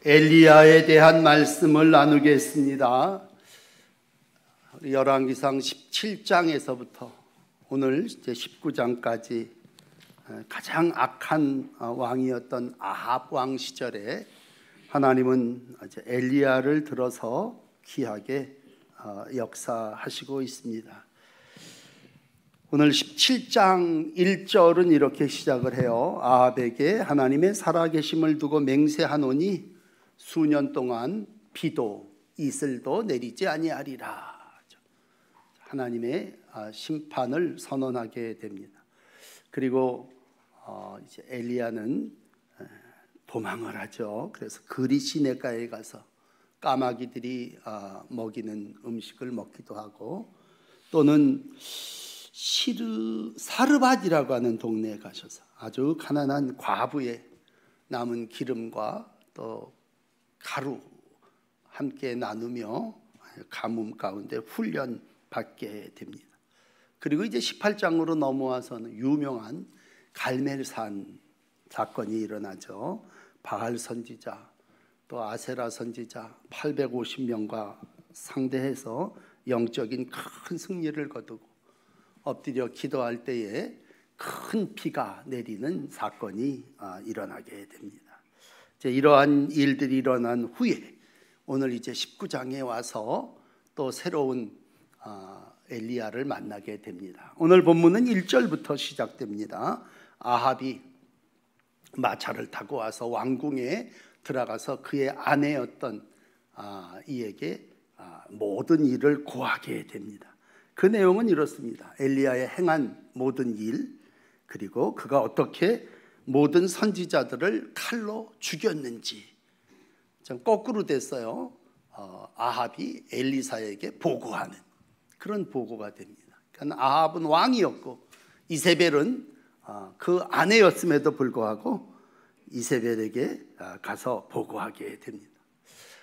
엘리야에 대한 말씀을 나누겠습니다. 열왕기상 17장에서부터 오늘 이제 19장까지 가장 악한 왕이었던 아합 왕 시절에 하나님은 이제 엘리야를 들어서 귀하게 역사하시고 있습니다. 오늘 17장 1절은 이렇게 시작을 해요. 아합에게 하나님의 살아계심을 두고 맹세하노니 수년 동안 비도 이슬도 내리지 아니하리라. 하나님의 심판을 선언하게 됩니다. 그리고 이제 엘리야는 도망을 하죠. 그래서 그리 시내가에 가서 까마귀들이 먹이는 음식을 먹기도 하고, 또는 사르밧이라고 하는 동네에 가셔서 아주 가난한 과부의 남은 기름과 또 가루 함께 나누며 가뭄 가운데 훈련 받게 됩니다. 그리고 이제 18장으로 넘어와서는 유명한 갈멜산 사건이 일어나죠. 바알 선지자 또 아세라 선지자 850명과 상대해서 영적인 큰 승리를 거두고 엎드려 기도할 때에 큰 비가 내리는 사건이 일어나게 됩니다. 이제 이러한 일들이 일어난 후에 오늘 이제 19장에 와서 또 새로운 엘리야를 만나게 됩니다. 오늘 본문은 1절부터 시작됩니다. 아합이 마차를 타고 와서 왕궁에 들어가서 그의 아내였던 이에게 모든 일을 고하게 됩니다. 그 내용은 이렇습니다. 엘리야의 행한 모든 일, 그리고 그가 어떻게 모든 선지자들을 칼로 죽였는지, 좀 거꾸로 됐어요. 아합이 엘리사에게 보고하는 그런 보고가 됩니다. 그러니까 아합은 왕이었고 이세벨은 그 아내였음에도 불구하고 이세벨에게 가서 보고하게 됩니다.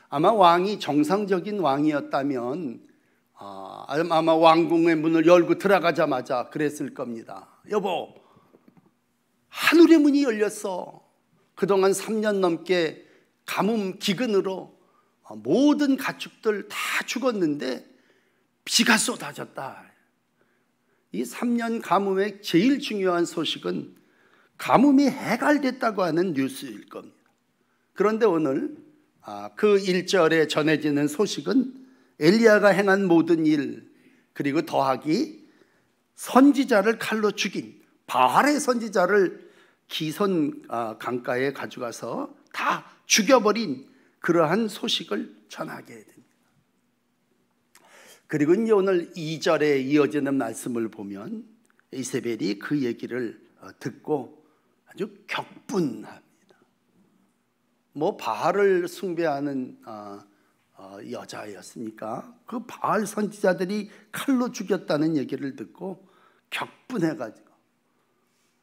아마 왕이 정상적인 왕이었다면 아마 왕궁의 문을 열고 들어가자마자 그랬을 겁니다. 여보, 하늘의 문이 열렸어. 그동안 3년 넘게 가뭄 기근으로 모든 가축들 다 죽었는데 비가 쏟아졌다. 이 3년 가뭄의 제일 중요한 소식은 가뭄이 해갈됐다고 하는 뉴스일 겁니다. 그런데 오늘 그 1절에 전해지는 소식은 엘리야가 행한 모든 일, 그리고 더하기 선지자를 칼로 죽인 바알의 선지자를 기손 강가에 가져가서 다 죽여버린 그러한 소식을 전하게 됩니다. 그리고 이제 오늘 2절에 이어지는 말씀을 보면 이세벨이 그 얘기를 듣고 아주 격분합니다. 뭐 바알을 숭배하는 여자였으니까 그 바알 선지자들이 칼로 죽였다는 얘기를 듣고 격분해가지고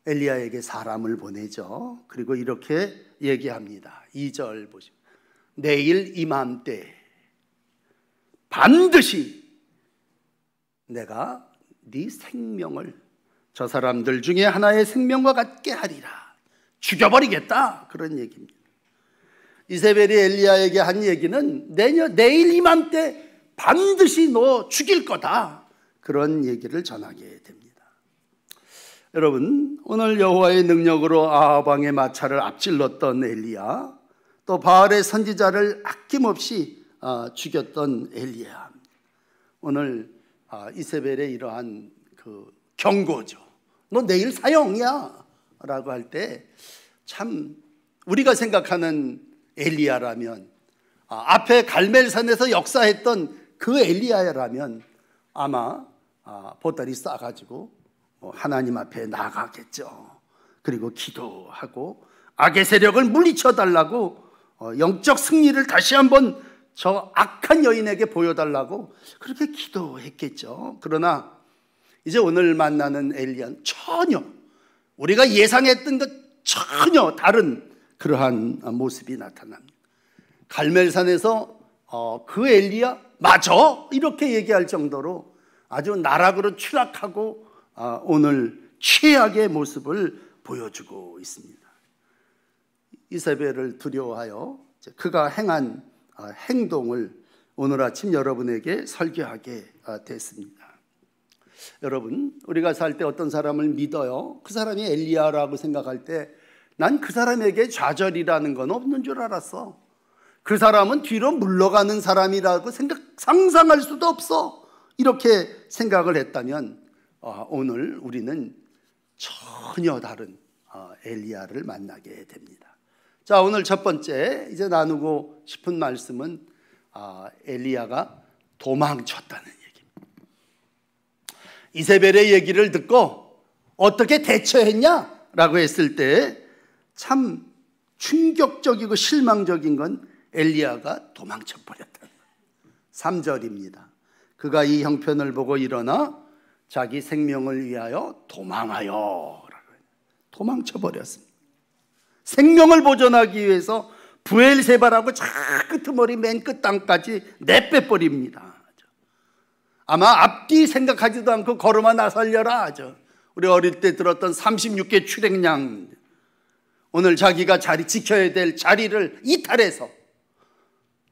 엘리야에게 사람을 보내죠. 그리고 이렇게 얘기합니다. 2절 보시면 내일 이맘때 반드시 내가 네 생명을 저 사람들 중에 하나의 생명과 같게 하리라. 죽여버리겠다, 그런 얘기입니다. 이세벨이 엘리야에게 한 얘기는 내일 이맘때 반드시 너 죽일 거다, 그런 얘기를 전하게 됩니다. 여러분, 오늘 여호와의 능력으로 아합 왕의 마차를 앞질렀던 엘리야, 또 바알의 선지자를 아낌없이 죽였던 엘리야, 오늘 이세벨의 이러한 그 경고죠. 너 내일 사형이야 라고 할 때 참 우리가 생각하는 엘리야라면, 앞에 갈멜산에서 역사했던 그 엘리야라면 아마 보따리 싸가지고 하나님 앞에 나가겠죠. 그리고 기도하고 악의 세력을 물리쳐 달라고 영적 승리를 다시 한번 저 악한 여인에게 보여달라고 그렇게 기도했겠죠. 그러나 이제 오늘 만나는 엘리야는 전혀 우리가 예상했던 것 전혀 다른 그러한 모습이 나타납니다. 갈멜산에서 그 엘리야 맞아? 이렇게 얘기할 정도로 아주 나락으로 추락하고 오늘 최악의 모습을 보여주고 있습니다. 이세벨을 두려워하여 그가 행한 행동을 오늘 아침 여러분에게 설교하게 됐습니다. 여러분, 우리가 살 때 어떤 사람을 믿어요. 그 사람이 엘리야라고 생각할 때 난 그 사람에게 좌절이라는 건 없는 줄 알았어. 그 사람은 뒤로 물러가는 사람이라고 상상할 수도 없어. 이렇게 생각을 했다면 오늘 우리는 전혀 다른 엘리야를 만나게 됩니다. 자, 오늘 첫 번째 이제 나누고 싶은 말씀은 엘리야가 도망쳤다는 얘기입니다. 이세벨의 얘기를 듣고 어떻게 대처했냐라고 했을 때 참 충격적이고 실망적인 건 엘리야가 도망쳐버렸다는 거예요. 3절입니다. 그가 이 형편을 보고 일어나 자기 생명을 위하여 도망하여 도망쳐버렸습니다. 생명을 보존하기 위해서 부엘세바라고 저 끄트머리 맨 끝 땅까지 내빼버립니다. 아마 앞뒤 생각하지도 않고 걸음아 나살려라 하죠. 우리 어릴 때 들었던 36개 출애굽양, 오늘 자기가 지켜야 될 자리를 이탈해서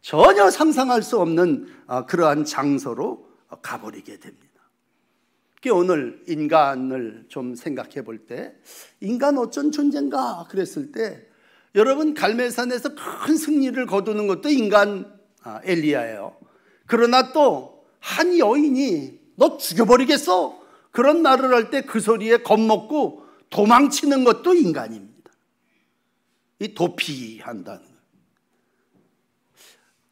전혀 상상할 수 없는 그러한 장소로 가버리게 됩니다. 오늘 인간을 좀 생각해 볼 때 인간 어쩐 존재인가 그랬을 때 여러분, 갈멜산에서 큰 승리를 거두는 것도 인간 엘리야예요. 그러나 또 한 여인이 너 죽여버리겠어? 그런 말을 할 때 그 소리에 겁먹고 도망치는 것도 인간입니다. 이 도피한다는 거예요.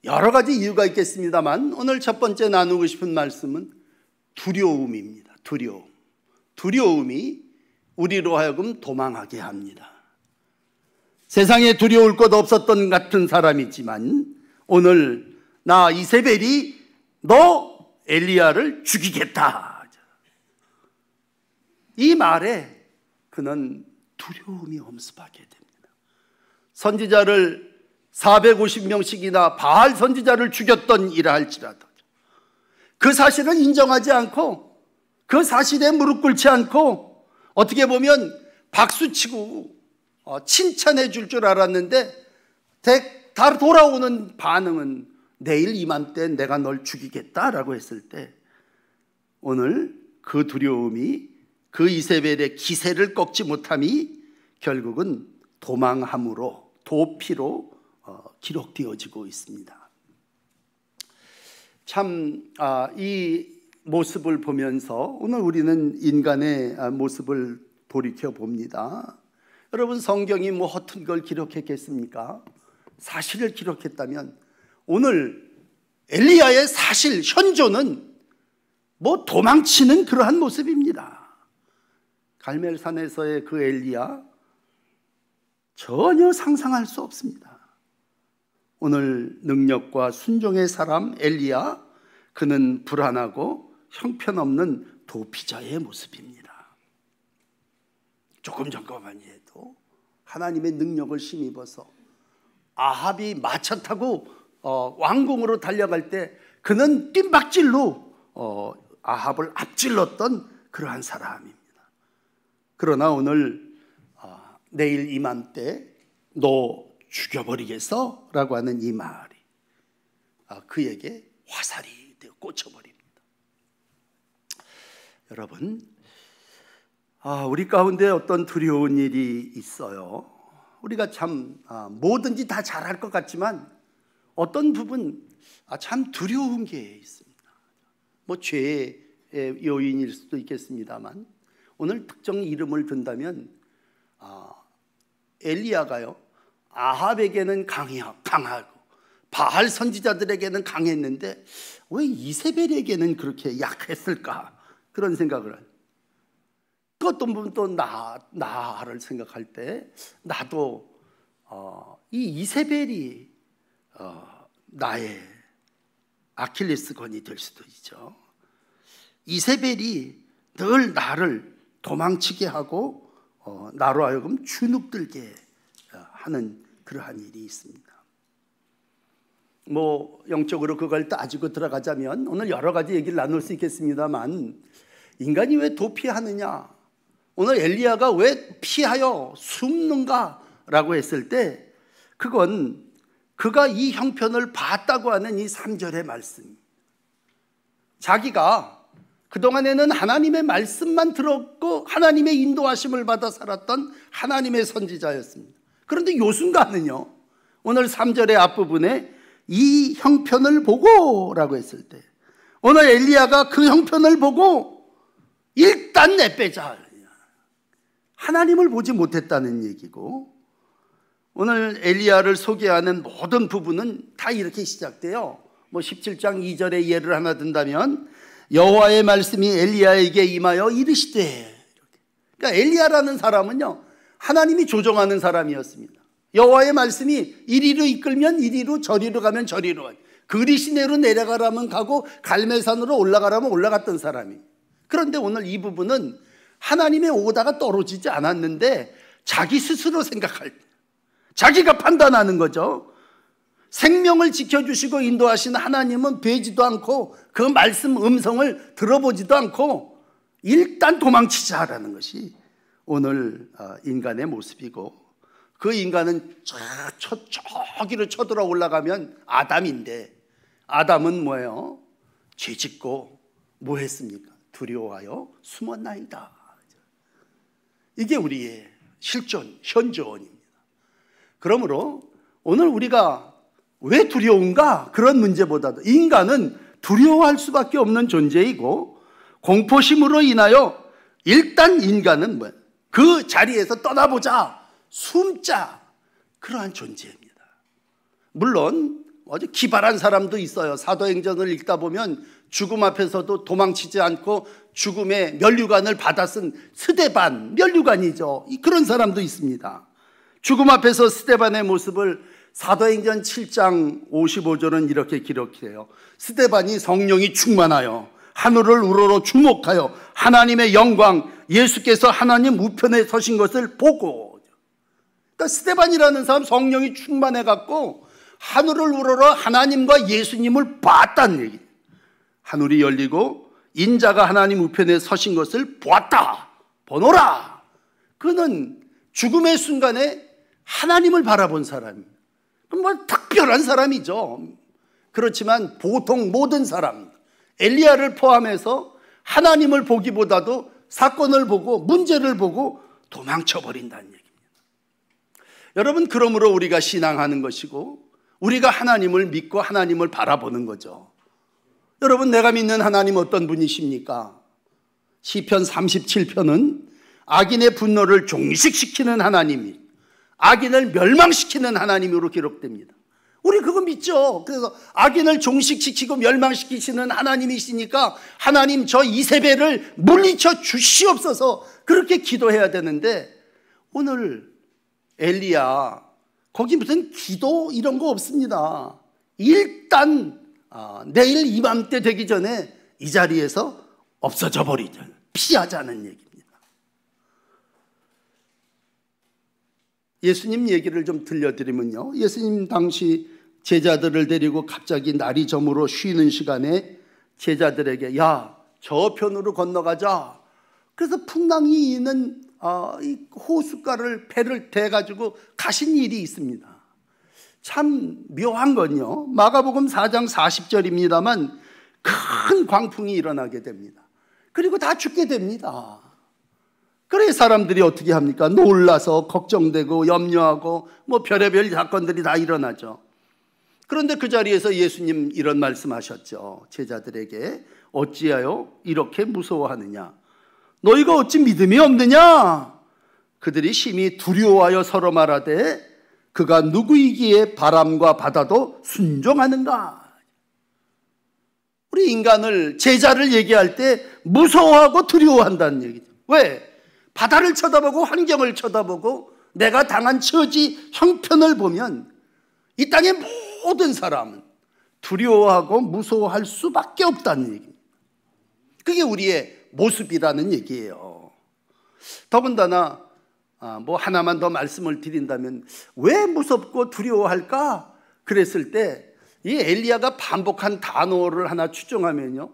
여러 가지 이유가 있겠습니다만 오늘 첫 번째 나누고 싶은 말씀은 두려움입니다. 두려움이 우리로 하여금 도망하게 합니다. 세상에 두려울 것 없었던 같은 사람이지만 오늘 나 이세벨이 너 엘리야를 죽이겠다, 이 말에 그는 두려움이 엄습하게 됩니다. 선지자를 450명씩이나 바알 선지자를 죽였던 이라 할지라도 그 사실을 인정하지 않고 그 사실에 무릎 꿇지 않고 어떻게 보면 박수치고 칭찬해 줄 알았는데 다 돌아오는 반응은 내일 이맘때 내가 널 죽이겠다라고 했을 때 오늘 그 두려움이 그 이세벨의 기세를 꺾지 못함이 결국은 도망함으로 도피로 기록되어지고 있습니다. 참 이 모습을 보면서 오늘 우리는 인간의 모습을 돌이켜 봅니다. 여러분, 성경이 뭐 허튼 걸 기록했겠습니까? 사실을 기록했다면 오늘 엘리야의 사실 현존은 뭐 도망치는 그러한 모습입니다. 갈멜산에서의 그 엘리야 전혀 상상할 수 없습니다. 오늘 능력과 순종의 사람 엘리야, 그는 불안하고 형편없는 도피자의 모습입니다. 조금 전까만 해도 하나님의 능력을 힘입어서 아합이 마차 타고 왕궁으로 달려갈 때 그는 뜀박질로 아합을 앞질렀던 그러한 사람입니다. 그러나 오늘 내일 이맘때 너 죽여버리겠어? 라고 하는 이 말이 그에게 화살이 되어 꽂혀버립니다. 여러분, 우리 가운데 어떤 두려운 일이 있어요. 우리가 참 뭐든지 다 잘할 것 같지만 어떤 부분 참 두려운 게 있습니다. 뭐 죄의 요인일 수도 있겠습니다만 오늘 특정 이름을 든다면 엘리야가요, 아합에게는 강하고 바알 선지자들에게는 강했는데 왜 이세벨에게는 그렇게 약했을까? 그런 생각을 해요. 또 어떤 분은 또 나를 생각할 때 나도 이 이세벨이 나의 아킬레스건이 될 수도 있죠. 이세벨이 늘 나를 도망치게 하고 나로 하여금 주눅들게 하는 그러한 일이 있습니다. 뭐 영적으로 그걸 따지고 들어가자면 오늘 여러 가지 얘기를 나눌 수 있겠습니다만 인간이 왜 도피하느냐, 오늘 엘리야가 왜 피하여 숨는가 라고 했을 때 그건 그가 이 형편을 봤다고 하는 이 3절의 말씀, 자기가 그동안에는 하나님의 말씀만 들었고 하나님의 인도하심을 받아 살았던 하나님의 선지자였습니다. 그런데 요 순간은요, 오늘 3절의 앞부분에 이 형편을 보고 라고 했을 때, 오늘 엘리야가 그 형편을 보고 일단 내빼자, 하나님을 보지 못했다는 얘기고, 오늘 엘리야를 소개하는 모든 부분은 다 이렇게 시작돼요. 17장 2절의 예를 하나 든다면, 여호와의 말씀이 엘리야에게 임하여 이르시되, 그러니까 엘리야라는 사람은요, 하나님이 조정하는 사람이었습니다. 여호와의 말씀이 이리로 이끌면 이리로, 저리로 가면 저리로 가요. 그리시내로 내려가라면 가고 갈멜산으로 올라가라면 올라갔던 사람이. 그런데 오늘 이 부분은 하나님의 오다가 떨어지지 않았는데 자기 스스로 생각할 때, 자기가 판단하는 거죠. 생명을 지켜주시고 인도하시는 하나님은 뵈지도 않고 그 말씀 음성을 들어보지도 않고 일단 도망치자라는 것이 오늘 인간의 모습이고, 그 인간은 저기로 쳐들어 올라가면 아담인데, 아담은 뭐예요? 죄짓고 뭐 했습니까? 두려워하여 숨었나이다. 이게 우리의 실존, 현존입니다. 그러므로 오늘 우리가 왜 두려운가? 그런 문제보다도 인간은 두려워할 수밖에 없는 존재이고, 공포심으로 인하여 일단 인간은 뭐예요? 그 자리에서 떠나보자, 숨자, 그러한 존재입니다. 물론 아주 기발한 사람도 있어요. 사도행전을 읽다 보면 죽음 앞에서도 도망치지 않고 죽음의 면류관을 받아 쓴 스데반, 면류관이죠. 그런 사람도 있습니다. 죽음 앞에서 스데반의 모습을 사도행전 7장 55절은 이렇게 기록해요. 스데반이 성령이 충만하여 하늘을 우러러 주목하여 하나님의 영광, 예수께서 하나님 우편에 서신 것을 보고. 그러니까 스데반이라는 사람 성령이 충만해 갖고 하늘을 우러러 하나님과 예수님을 봤다는 얘기. 하늘이 열리고 인자가 하나님 우편에 서신 것을 보았다, 보노라. 그는 죽음의 순간에 하나님을 바라본 사람입니다. 뭐 특별한 사람이죠. 그렇지만 보통 모든 사람, 엘리야를 포함해서 하나님을 보기보다도 사건을 보고 문제를 보고 도망쳐버린다는 얘기입니다. 여러분, 그러므로 우리가 신앙하는 것이고 우리가 하나님을 믿고 하나님을 바라보는 거죠. 여러분, 내가 믿는 하나님 어떤 분이십니까? 시편 37편은 악인의 분노를 종식시키는 하나님이, 악인을 멸망시키는 하나님으로 기록됩니다. 우리 그거 믿죠. 그래서 악인을 종식시키고 멸망시키시는 하나님이시니까 하나님 저 이세벨을 물리쳐 주시옵소서, 그렇게 기도해야 되는데, 오늘 엘리야 거기 무슨 기도 이런 거 없습니다. 일단 내일 이맘때 되기 전에 이 자리에서 없어져 버리자, 피하자는 얘기입니다. 예수님 얘기를 좀 들려드리면요, 예수님 당시 제자들을 데리고 갑자기 날이 저물어 쉬는 시간에 제자들에게 야, 저편으로 건너가자. 그래서 풍랑이 있는 이 호숫가를 배를 대가지고 가신 일이 있습니다. 참 묘한 건요, 마가복음 4장 40절입니다만 큰 광풍이 일어나게 됩니다. 그리고 다 죽게 됩니다. 그래 사람들이 어떻게 합니까? 놀라서 걱정되고 염려하고 뭐 별의별 사건들이 다 일어나죠. 그런데 그 자리에서 예수님 이런 말씀하셨죠. 제자들에게 어찌하여 이렇게 무서워하느냐? 너희가 어찌 믿음이 없느냐? 그들이 심히 두려워하여 서로 말하되 그가 누구이기에 바람과 바다도 순종하는가? 우리 인간을, 제자를 얘기할 때 무서워하고 두려워한다는 얘기죠. 왜? 바다를 쳐다보고 환경을 쳐다보고 내가 당한 처지 형편을 보면 이 땅의 모든 사람은 두려워하고 무서워할 수밖에 없다는 얘기입니다. 그게 우리의 모습이라는 얘기예요. 더군다나 뭐 하나만 더 말씀을 드린다면 왜 무섭고 두려워할까? 그랬을 때 이 엘리야가 반복한 단어를 하나 추정하면요,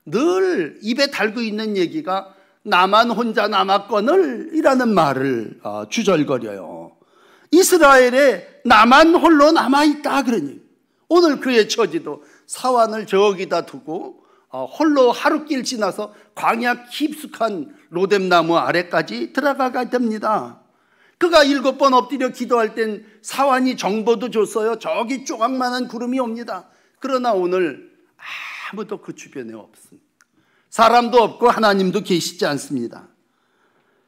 늘 입에 달고 있는 얘기가 나만 혼자 남았거늘 이라는 말을 주절거려요. 이스라엘에 나만 홀로 남아있다 그러니 오늘 그의 처지도 사환을 저기다 두고 홀로 하루길 지나서 광야 깊숙한 로뎀나무 아래까지 들어가게 됩니다. 그가 7번 엎드려 기도할 땐 사환이 정보도 줬어요. 저기 조각만한 구름이 옵니다. 그러나 오늘 아무도 그 주변에 없습니다. 사람도 없고 하나님도 계시지 않습니다.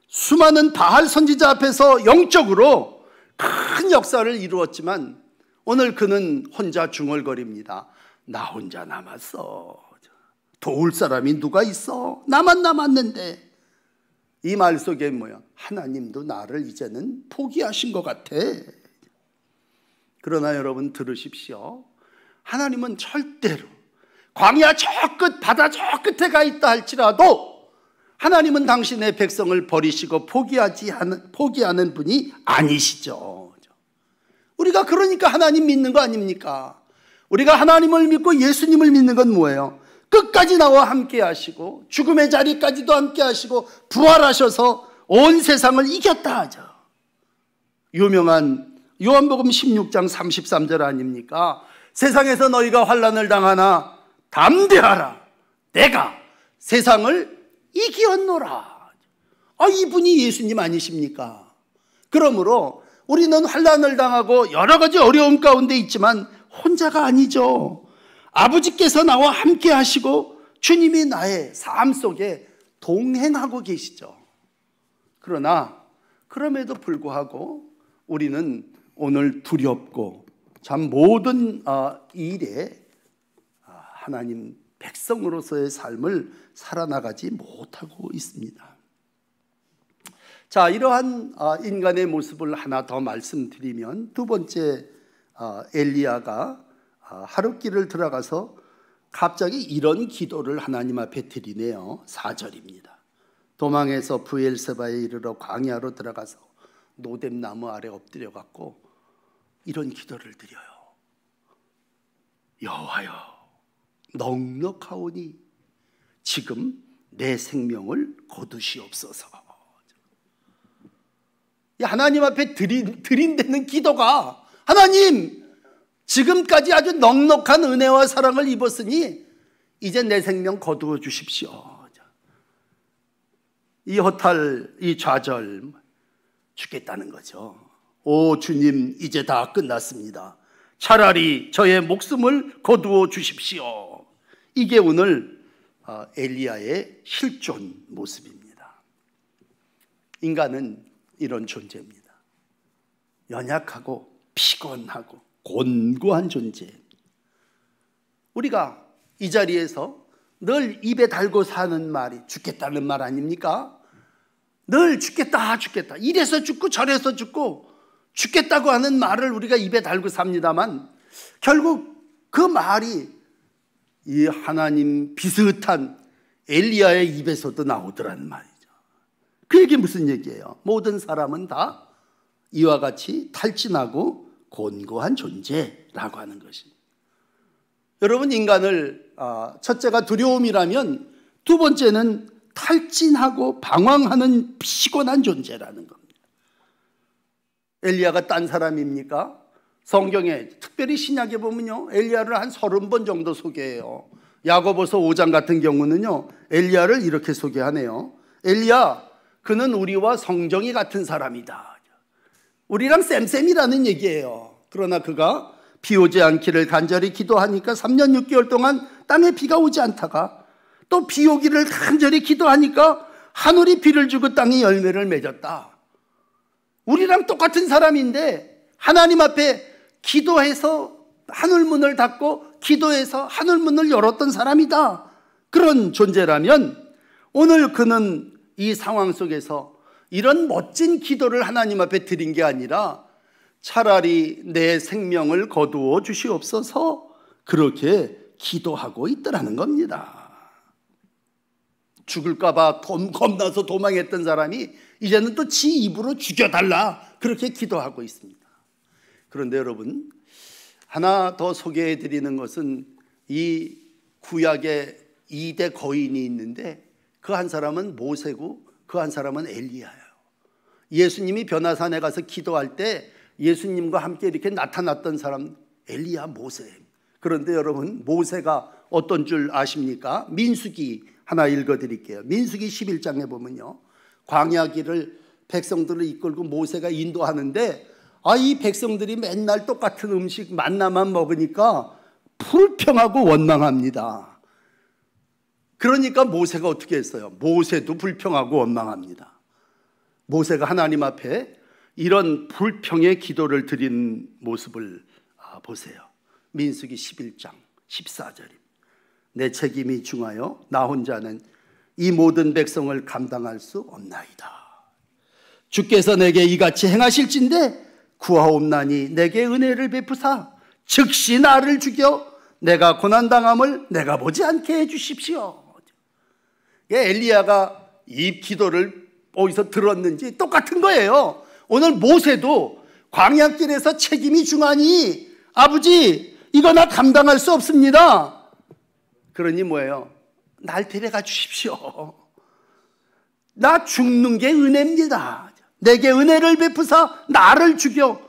수많은 바알 선지자 앞에서 영적으로 큰 역사를 이루었지만 오늘 그는 혼자 중얼거립니다. 나 혼자 남았어. 도울 사람이 누가 있어? 나만 남았는데. 이 말 속에 뭐야? 하나님도 나를 이제는 포기하신 것 같아. 그러나 여러분 들으십시오. 하나님은 절대로 광야 저 끝, 바다 저 끝에 가 있다 할지라도 하나님은 당신의 백성을 버리시고 포기하는 분이 아니시죠. 우리가 그러니까 하나님 믿는 거 아닙니까? 우리가 하나님을 믿고 예수님을 믿는 건 뭐예요? 끝까지 나와 함께 하시고 죽음의 자리까지도 함께 하시고 부활하셔서 온 세상을 이겼다 하죠. 유명한 요한복음 16장 33절 아닙니까? 세상에서 너희가 환난을 당하나 담대하라. 내가 세상을 이기었노라. 이분이 예수님 아니십니까? 그러므로 우리는 환난을 당하고 여러 가지 어려움 가운데 있지만 혼자가 아니죠. 아버지께서 나와 함께 하시고 주님이 나의 삶 속에 동행하고 계시죠. 그러나 그럼에도 불구하고 우리는 오늘 두렵고 참 모든 일에 하나님 백성으로서의 삶을 살아나가지 못하고 있습니다. 자, 이러한 인간의 모습을 하나 더 말씀드리면 두 번째, 엘리야가 하룻길을 들어가서 갑자기 이런 기도를 하나님 앞에 드리네요. 4절입니다. 도망해서 브엘세바에 이르러 광야로 들어가서 노뎀나무 아래 엎드려 갖고 이런 기도를 드려요. 여호와여, 넉넉하오니 지금 내 생명을 거두시옵소서. 하나님 앞에 드린다는 기도가, 하나님 지금까지 아주 넉넉한 은혜와 사랑을 입었으니 이제 내 생명 거두어 주십시오. 이 허탈, 이 좌절, 죽겠다는 거죠. 오 주님, 이제 다 끝났습니다. 차라리 저의 목숨을 거두어 주십시오. 이게 오늘 엘리야의 실존 모습입니다. 인간은 이런 존재입니다. 연약하고 피곤하고 곤고한 존재. 우리가 이 자리에서 늘 입에 달고 사는 말이 죽겠다는 말 아닙니까? 늘 죽겠다 죽겠다, 이래서 죽고 저래서 죽고 죽겠다고 하는 말을 우리가 입에 달고 삽니다만 결국 그 말이 이 하나님 비슷한 엘리야의 입에서도 나오더라는 말이죠. 그 얘기 무슨 얘기예요? 모든 사람은 다 이와 같이 탈진하고 곤고한 존재라고 하는 것입니다. 여러분, 인간을 첫째가 두려움이라면 두 번째는 탈진하고 방황하는 피곤한 존재라는 겁니다. 엘리야가 딴 사람입니까? 성경에 특별히 신약에 보면요, 엘리야를 한 30번 정도 소개해요. 야고보서 5장 같은 경우는요, 엘리야를 이렇게 소개하네요. 엘리야, 그는 우리와 성정이 같은 사람이다. 우리랑 쌤쌤이라는 얘기예요. 그러나 그가 비 오지 않기를 간절히 기도하니까 3년 6개월 동안 땅에 비가 오지 않다가 또 비 오기를 간절히 기도하니까 하늘이 비를 주고 땅이 열매를 맺었다. 우리랑 똑같은 사람인데 하나님 앞에 기도해서 하늘문을 닫고 기도해서 하늘문을 열었던 사람이다. 그런 존재라면 오늘 그는 이 상황 속에서 이런 멋진 기도를 하나님 앞에 드린 게 아니라 차라리 내 생명을 거두어 주시옵소서 그렇게 기도하고 있더라는 겁니다. 죽을까 봐 겁나서 도망했던 사람이 이제는 또 지 입으로 죽여달라 그렇게 기도하고 있습니다. 그런데 여러분, 하나 더 소개해 드리는 것은 이 구약에 2대 거인이 있는데 그 한 사람은 모세고 그 한 사람은 엘리야예요. 예수님이 변화산에 가서 기도할 때 예수님과 함께 이렇게 나타났던 사람 엘리야, 모세. 그런데 여러분, 모세가 어떤 줄 아십니까? 민수기 하나 읽어드릴게요. 민수기 11장에 보면요, 광야길을 백성들을 이끌고 모세가 인도하는데, 이 백성들이 맨날 똑같은 음식 만나만 먹으니까 불평하고 원망합니다. 그러니까 모세가 어떻게 했어요? 모세도 불평하고 원망합니다. 모세가 하나님 앞에 이런 불평의 기도를 드린 모습을 보세요. 민수기 11장 14절입니다. 내 책임이 중하여 나 혼자는 이 모든 백성을 감당할 수 없나이다. 주께서 내게 이같이 행하실진대 구하옵나니 내게 은혜를 베푸사 즉시 나를 죽여 내가 고난당함을 내가 보지 않게 해주십시오. 엘리야가 이 기도를 어디서 들었는지 똑같은 거예요. 오늘 모세도 광야길에서 책임이 중하니 아버지 이거 나 감당할 수 없습니다. 그러니 뭐예요? 날 데려가 주십시오. 나 죽는 게 은혜입니다. 내게 은혜를 베푸사 나를 죽여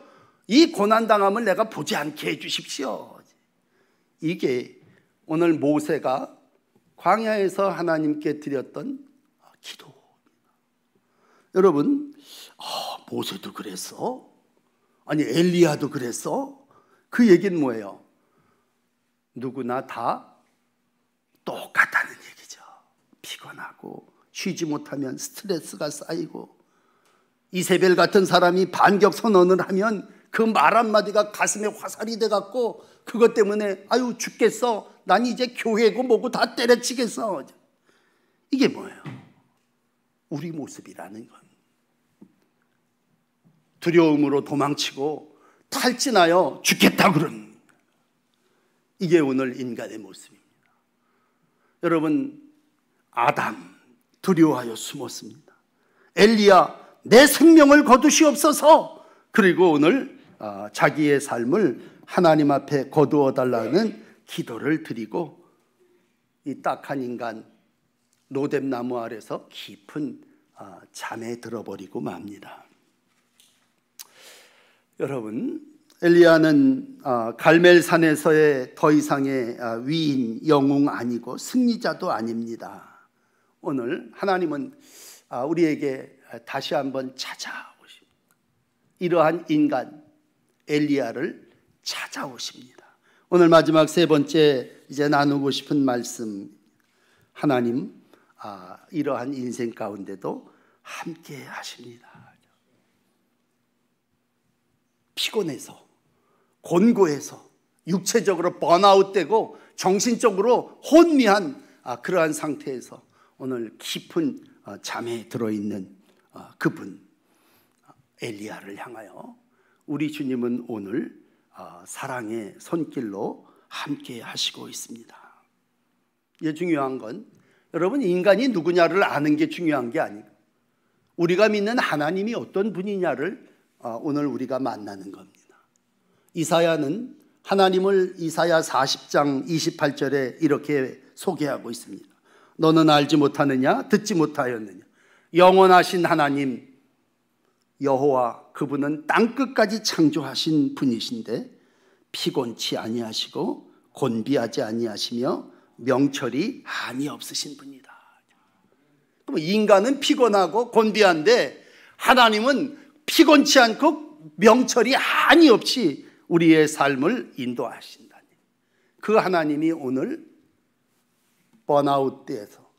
이 고난당함을 내가 보지 않게 해주십시오. 이게 오늘 모세가 광야에서 하나님께 드렸던 기도. 여러분, 모세도 그랬어? 아니 엘리야도 그랬어? 그 얘기는 뭐예요? 누구나 다 똑같다는 얘기죠. 피곤하고 쉬지 못하면 스트레스가 쌓이고, 이세벨 같은 사람이 반격 선언을 하면 그 말 한마디가 가슴에 화살이 돼갖고 그것 때문에 아유 죽겠어, 난 이제 교회고 뭐고 다 때려치겠어. 이게 뭐예요? 우리 모습이라는 건 두려움으로 도망치고 탈진하여 죽겠다 그런, 이게 오늘 인간의 모습입니다. 여러분, 아담 두려워하여 숨었습니다. 엘리야 내 생명을 거두시옵소서. 그리고 오늘 자기의 삶을 하나님 앞에 거두어 달라는 기도를 드리고, 이 딱한 인간 로뎀나무 아래서 깊은 잠에 들어버리고 맙니다. 여러분, 엘리야는 갈멜산에서의 더 이상의 위인, 영웅 아니고 승리자도 아닙니다. 오늘 하나님은 우리에게 다시 한번 찾아오십니다. 이러한 인간 엘리야를 찾아오십니다. 오늘 마지막 세 번째 이제 나누고 싶은 말씀, 하나님 이러한 인생 가운데도 함께 하십니다. 피곤해서, 곤고해서, 육체적으로 번아웃되고 정신적으로 혼미한 그러한 상태에서 오늘 깊은 잠에 들어있는 그분 엘리야를 향하여 우리 주님은 오늘 사랑의 손길로 함께 하시고 있습니다. 이게 중요한 건 여러분, 인간이 누구냐를 아는 게 중요한 게 아니고 우리가 믿는 하나님이 어떤 분이냐를 오늘 우리가 만나는 겁니다. 이사야는 하나님을 이사야 40장 28절에 이렇게 소개하고 있습니다. 너는 알지 못하느냐? 듣지 못하였느냐? 영원하신 하나님 여호와, 그분은 땅끝까지 창조하신 분이신데 피곤치 아니하시고 곤비하지 아니하시며 명철이 한이 없으신 분이다. 그럼 인간은 피곤하고 곤비한데 하나님은 피곤치 않고 명철이 한이 없이 우리의 삶을 인도하신다니. 그 하나님이 오늘 번아웃 때에서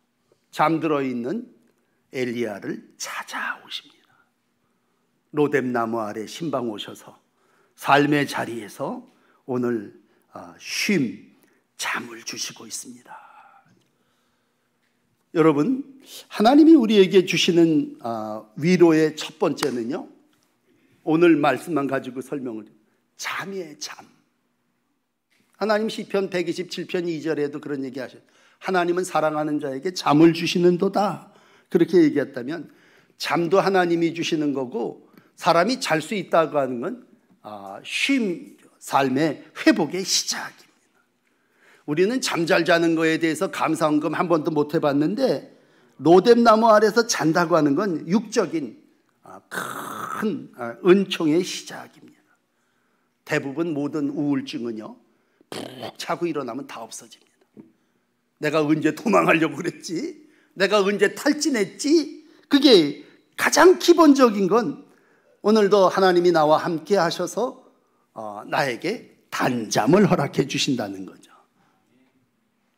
잠들어 있는 엘리야를 찾아오십니다. 로뎀나무 아래 신방 오셔서 삶의 자리에서 오늘 잠을 주시고 있습니다. 여러분, 하나님이 우리에게 주시는 위로의 첫 번째는요, 오늘 말씀만 가지고 설명을 드립니다. 잠이에요. 잠. 하나님 시편 127편 2절에도 그런 얘기 하셨어요. 하나님은 사랑하는 자에게 잠을 주시는도다. 그렇게 얘기했다면 잠도 하나님이 주시는 거고, 사람이 잘 수 있다고 하는 건 삶의 회복의 시작입니다. 우리는 잠 잘 자는 거에 대해서 감사헌금 한 번도 못 해봤는데, 로뎀나무 아래서 잔다고 하는 건 육적인 큰 은총의 시작입니다. 대부분 모든 우울증은요, 푹 자고 일어나면 다 없어집니다. 내가 언제 도망하려고 그랬지? 내가 언제 탈진했지? 그게 가장 기본적인 건 오늘도 하나님이 나와 함께 하셔서 나에게 단잠을 허락해 주신다는 거죠.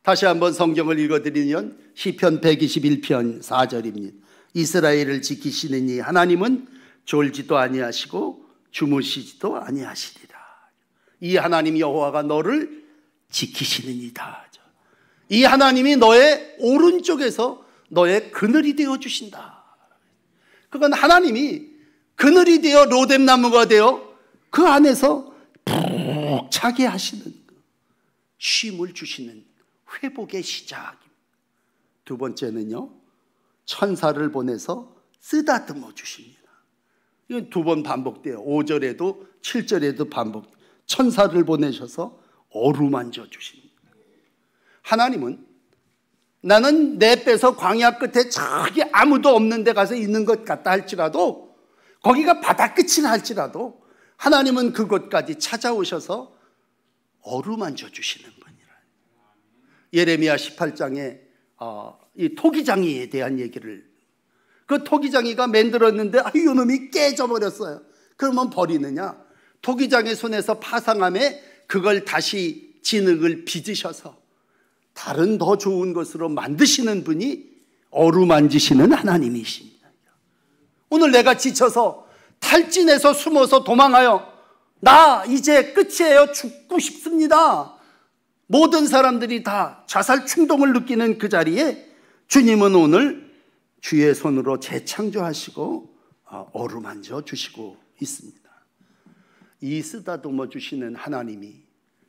다시 한번 성경을 읽어드리면 시편 121편 4절입니다. 이스라엘을 지키시는 이 하나님은 졸지도 아니하시고 주무시지도 아니하시리라. 이 하나님 여호와가 너를 지키시느니라. 이 하나님이 너의 오른쪽에서 너의 그늘이 되어 주신다. 그건 하나님이 그늘이 되어 로뎀나무가 되어 그 안에서 푹 자게 하시는, 쉼을 주시는 회복의 시작입니다. 두 번째는요, 천사를 보내서 쓰다듬어 주십니다. 이건 두 번 반복돼요. 5절에도 7절에도 반복. 천사를 보내셔서 어루만져 주십니다. 하나님은 나는 내 뼈에서 광야 끝에 저기 아무도 없는 데 가서 있는 것 같다 할지라도, 거기가 바다 끝이라 할지라도 하나님은 그곳까지 찾아오셔서 어루만져 주시는 분이라. 예레미야 18장에 이 토기장이에 대한 얘기를, 그 토기장이가 만들었는데 이놈이 깨져버렸어요. 그러면 버리느냐? 토기장의 손에서 파상함에 그걸 다시 진흙을 빚으셔서 다른 더 좋은 것으로 만드시는 분이 어루만지시는 하나님이십니다. 오늘 내가 지쳐서 탈진해서 숨어서 도망하여 나 이제 끝이에요, 죽고 싶습니다, 모든 사람들이 다 자살 충동을 느끼는 그 자리에 주님은 오늘 주의 손으로 재창조하시고 어루만져 주시고 있습니다. 이 쓰다듬어 주시는 하나님이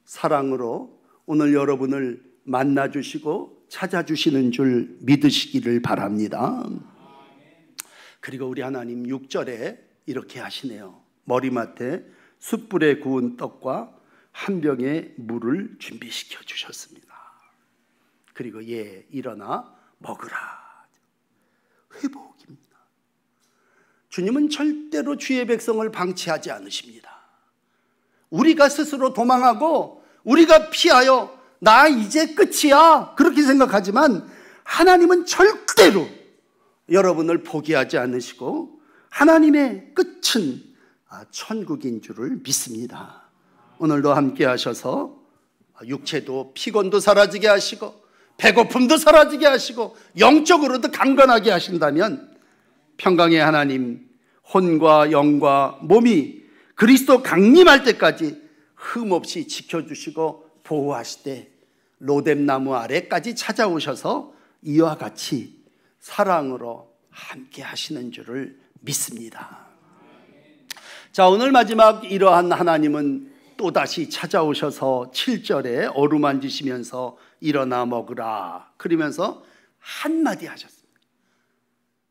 사랑으로 오늘 여러분을 만나주시고 찾아주시는 줄 믿으시기를 바랍니다. 그리고 우리 하나님 6절에 이렇게 하시네요. 머리맡에 숯불에 구운 떡과 한 병의 물을 준비시켜 주셨습니다. 그리고 일어나 먹으라. 회복입니다. 주님은 절대로 주의 백성을 방치하지 않으십니다. 우리가 스스로 도망하고 우리가 피하여 나 이제 끝이야 그렇게 생각하지만 하나님은 절대로 여러분을 포기하지 않으시고 하나님의 끝은 천국인 줄을 믿습니다. 오늘도 함께 하셔서 육체도 피곤도 사라지게 하시고 배고픔도 사라지게 하시고 영적으로도 강건하게 하신다면 평강의 하나님, 혼과 영과 몸이 그리스도 강림할 때까지 흠없이 지켜주시고 보호하실 때 로뎀나무 아래까지 찾아오셔서 이와 같이 사랑으로 함께 하시는 줄을 믿습니다. 자, 오늘 마지막 이러한 하나님은 또다시 찾아오셔서 7절에 어루만지시면서 일어나 먹으라 그러면서 한마디 하셨습니다.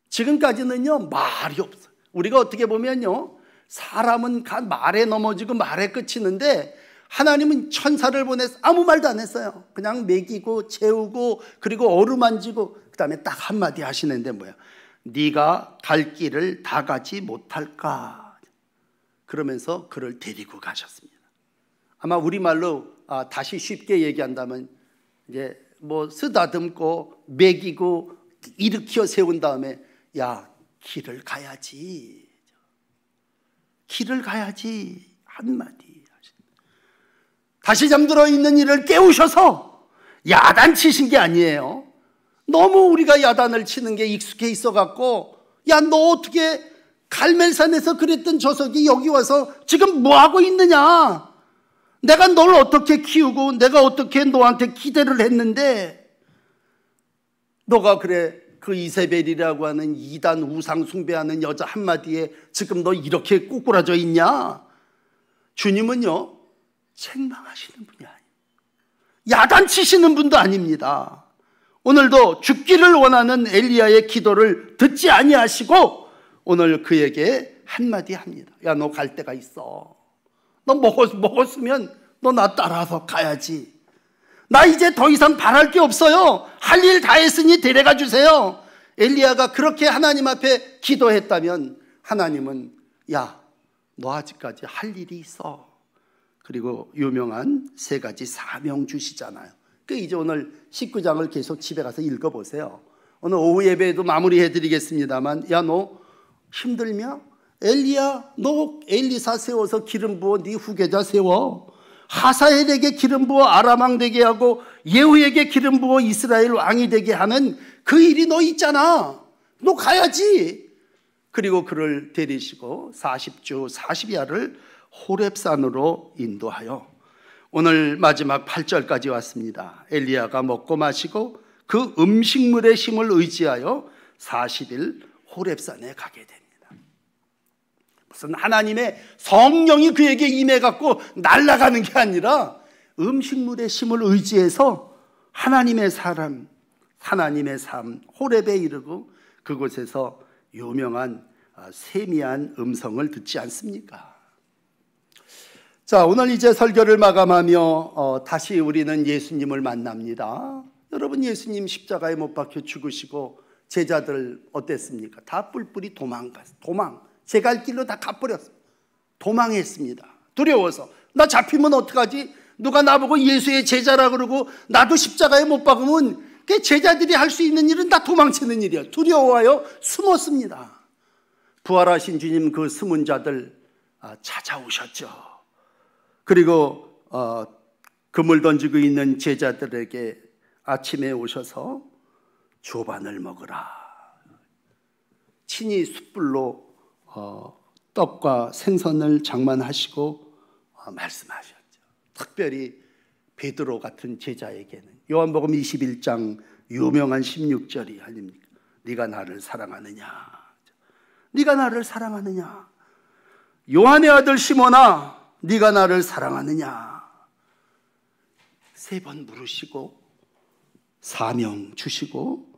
지금까지는요 말이 없어요. 우리가 어떻게 보면요 사람은 말에 넘어지고 말에 그치는데 하나님은 천사를 보내서 아무 말도 안 했어요. 그냥 먹이고 재우고 그리고 어루만지고 그 다음에 딱 한마디 하시는데 뭐야? 네가 갈 길을 다 가지 못할까? 그러면서 그를 데리고 가셨습니다. 아마 우리말로 다시 쉽게 얘기한다면 이제 뭐 쓰다듬고 먹이고 일으켜 세운 다음에 야 길을 가야지, 길을 가야지 한마디. 다시 잠들어 있는 이를 깨우셔서 야단 치신 게 아니에요. 너무 우리가 야단을 치는 게 익숙해 있어갖고 야 너 어떻게 갈멜산에서 그랬던 저석이 여기 와서 지금 뭐하고 있느냐, 내가 널 어떻게 키우고 내가 어떻게 너한테 기대를 했는데 너가 그래 그 이세벨이라고 하는 이단 우상 숭배하는 여자 한마디에 지금 너 이렇게 꼬꾸라져 있냐. 주님은요 책망하시는 분이 아니에요. 야단치시는 분도 아닙니다. 오늘도 죽기를 원하는 엘리야의 기도를 듣지 아니하시고 오늘 그에게 한마디 합니다. 야 너 갈 데가 있어. 너 먹었으면 너 나 따라서 가야지. 나 이제 더 이상 바랄 게 없어요. 할 일 다 했으니 데려가 주세요. 엘리야가 그렇게 하나님 앞에 기도했다면 하나님은 야 너 아직까지 할 일이 있어. 그리고 유명한 세 가지 사명 주시잖아요. 그 이제 오늘 19장을 계속 집에 가서 읽어보세요. 오늘 오후 예배에도 마무리해드리겠습니다만, 야, 너 힘들며? 엘리야, 너 엘리사 세워서 기름 부어 네 후계자 세워. 하사엘에게 기름 부어 아람 왕 되게 하고 예후에게 기름 부어 이스라엘 왕이 되게 하는 그 일이 너 있잖아. 너 가야지. 그리고 그를 데리시고 40주 40야를 호렙산으로 인도하여 오늘 마지막 8절까지 왔습니다. 엘리야가 먹고 마시고 그 음식물의 힘을 의지하여 40일 호렙산에 가게 됩니다. 무슨 하나님의 성령이 그에게 임해갖고 날아가는 게 아니라 음식물의 힘을 의지해서 하나님의 삶 호렙에 이르고 그곳에서 유명한 세미한 음성을 듣지 않습니까? 자, 오늘 이제 설교를 마감하며 다시 우리는 예수님을 만납니다. 여러분, 예수님 십자가에 못 박혀 죽으시고 제자들 어땠습니까? 다 뿔뿔이 도망. 제 갈 길로 다 가버렸어. 도망했습니다. 두려워서. 나 잡히면 어떡하지? 누가 나보고 예수의 제자라 그러고 나도 십자가에 못 박으면 그 제자들이 할 수 있는 일은 다 도망치는 일이야. 두려워하여 숨었습니다. 부활하신 주님 그 숨은 자들 찾아오셨죠. 그리고 그물 던지고 있는 제자들에게 아침에 오셔서 조반을 먹으라. 친히 숯불로 떡과 생선을 장만하시고 말씀하셨죠. 특별히 베드로 같은 제자에게는 요한복음 21장 유명한 16절이 아닙니까? 네가 나를 사랑하느냐? 네가 나를 사랑하느냐? 요한의 아들 시몬아, 네가 나를 사랑하느냐? 3번 물으시고 사명 주시고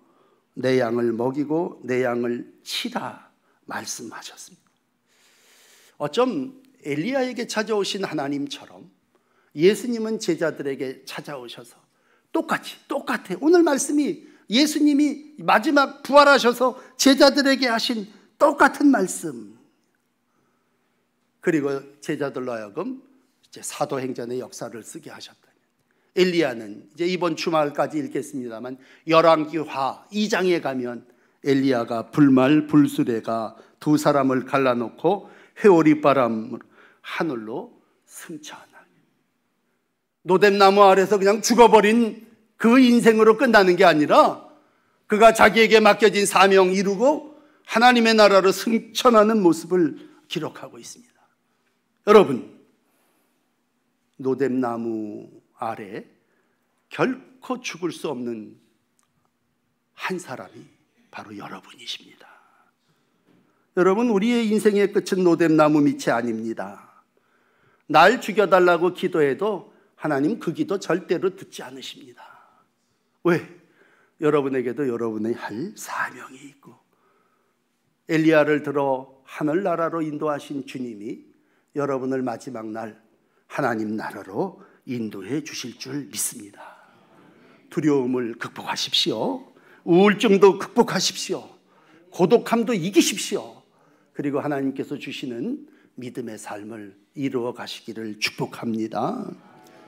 내 양을 먹이고 내 양을 치라 말씀하셨습니다. 어쩜 엘리야에게 찾아오신 하나님처럼 예수님은 제자들에게 찾아오셔서 똑같아. 오늘 말씀이 예수님이 마지막 부활하셔서 제자들에게 하신 똑같은 말씀. 그리고 제자들로 하여금 이제 사도행전의 역사를 쓰게 하셨다면, 엘리야는 이제 이번 주말까지 읽겠습니다만 열왕기하 2장에 가면 엘리야가 불말 불수레가 두 사람을 갈라놓고 회오리 바람으로 하늘로 승천하는, 노뎀나무 아래서 그냥 죽어버린 그 인생으로 끝나는 게 아니라 그가 자기에게 맡겨진 사명 이루고 하나님의 나라로 승천하는 모습을 기록하고 있습니다. 여러분, 노뎀나무 아래 결코 죽을 수 없는 한 사람이 바로 여러분이십니다. 여러분, 우리의 인생의 끝은 노뎀나무 밑이 아닙니다. 날 죽여달라고 기도해도 하나님 그 기도 절대로 듣지 않으십니다. 왜? 여러분에게도 여러분의 할 사명이 있고 엘리야를 들어 하늘나라로 인도하신 주님이 여러분을 마지막 날 하나님 나라로 인도해 주실 줄 믿습니다. 두려움을 극복하십시오. 우울증도 극복하십시오. 고독함도 이기십시오. 그리고 하나님께서 주시는 믿음의 삶을 이루어 가시기를 축복합니다.